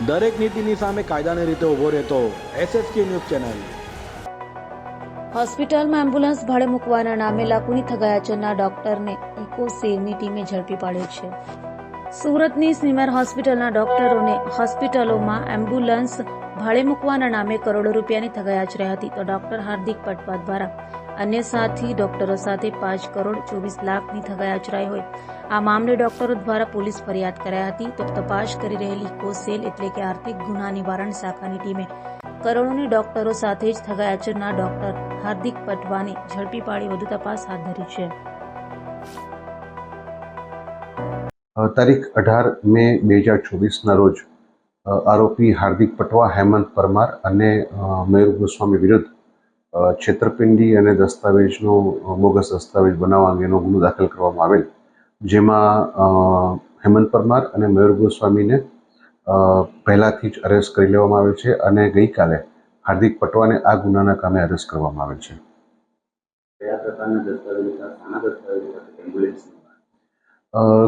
દરેક નીતિની સામે કાયદાની રીતે ઊભો રહેતો SSK ન્યૂઝ ચેનલ। હોસ્પિટલમાં એમ્બ્યુલન્સ ભાડે મૂકવાના નામે લાખોની ઠગાયાચરના ડોક્ટરને ઇકો સેવની ટીમે ઝડપી પાડ્યો છે। સુરતની સ્મીમેર હોસ્પિટલના ડોક્ટરોને હોસ્પિટલોમાં એમ્બ્યુલન્સ ભાડે મૂકવાના નામે કરોડો રૂપિયાની ઠગાઈ હતી, તો ડોક્ટર હાર્દિક પટવા દ્વારા અન્ય સાથી ડોક્ટરો સાથે 5 કરોડ 24 લાખની ઠગાઈ આચરાઈ હોય। આ મામલે ડોક્ટરો દ્વારા પોલીસ ફરિયાદ કરાઈ હતી, તો તપાસ કરી રહેલી ઇકો સેલ એટલે કે આર્થિક ગુના નિવારણ શાખાની ટીમે કરોડોની ડોક્ટરો સાથે જ ઠગાઈ આચરનાર ડોક્ટર હાર્દિક પટવાને ઝડપી પાડી વધુ તપાસ હાથ ધરી છે। તારીખ 18 મે 2024ના રોજ આરોપી હાર્દિક પટવા, હેમંત પરમાર અને મયુર ગોસ્વામી વિરુદ્ધ છેતરપિંડી અને દસ્તાવેજનો બોગસ દસ્તાવેજ બનાવવા અંગેનો ગુનો દાખલ કરવામાં આવેલ, જેમાં હેમંત પરમાર અને મયુર ગોસ્વામીને પહેલાથી જ અરેસ્ટ કરી લેવામાં આવેલ છે અને ગઈકાલે હાર્દિક પટવાને આ ગુનાના કામે અરેસ્ટ કરવામાં આવેલ છે। કયા પ્રકારના દસ્તાવેજ હતા, શાના દસ્તાવેજ હતા, એમ્બ્યુલન્સ?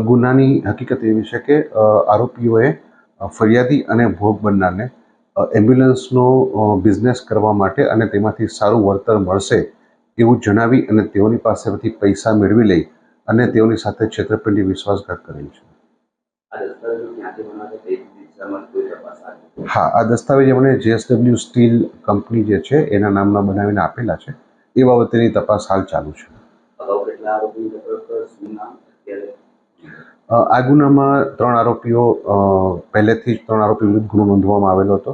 ગુનાની હકીકત એવી છે કે આરોપીઓએ ફરિયાદી અને ભોગ બનનારને એમ્બ્યુલન્સનો બિઝનેસ કરવા માટે અને તેમાંથી સારું વળતર મળશે એવું જણાવી અને તેઓની પાસેથી પૈસા મેળવી લઈ અને તેઓની સાથે છેતરપિંડી વિશ્વાસઘાત કરેલ છે। આ દસ્તાવેજો ક્યાંથી બનાવશે તે દિશામાં કોઈ તપાસ હાથ ધરી? હા, આ દસ્તાવેજ એમણે JSW સ્ટીલ કંપની જે છે એના નામના બનાવીને આપેલા છે। એ બાબતેની તપાસ હાલ ચાલુ છે। અગાઉ કેટલા આરોપીની ધરપકડ, શું નામ, અત્યારે? આ ગુનામાં 3 આરોપીઓ પહેલેથી જ 3 આરોપી વિરુદ્ધ ગુનો નોંધવામાં આવેલો હતો,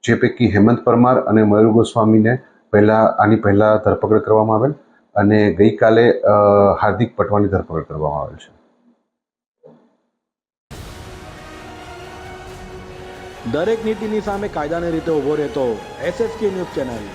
જે પૈકી હેમંત પરમાર અને મયુર ગોસ્વામીને આની પહેલા ધરપકડ કરવામાં આવેલ અને ગઈકાલે હાર્દિક પટવાની ધરપકડ કરવામાં આવેલ છે। દરેક નીતિની સામે કાયદાની રીતે ઊભો રહેતો SSK ન્યૂઝ ચેનલ।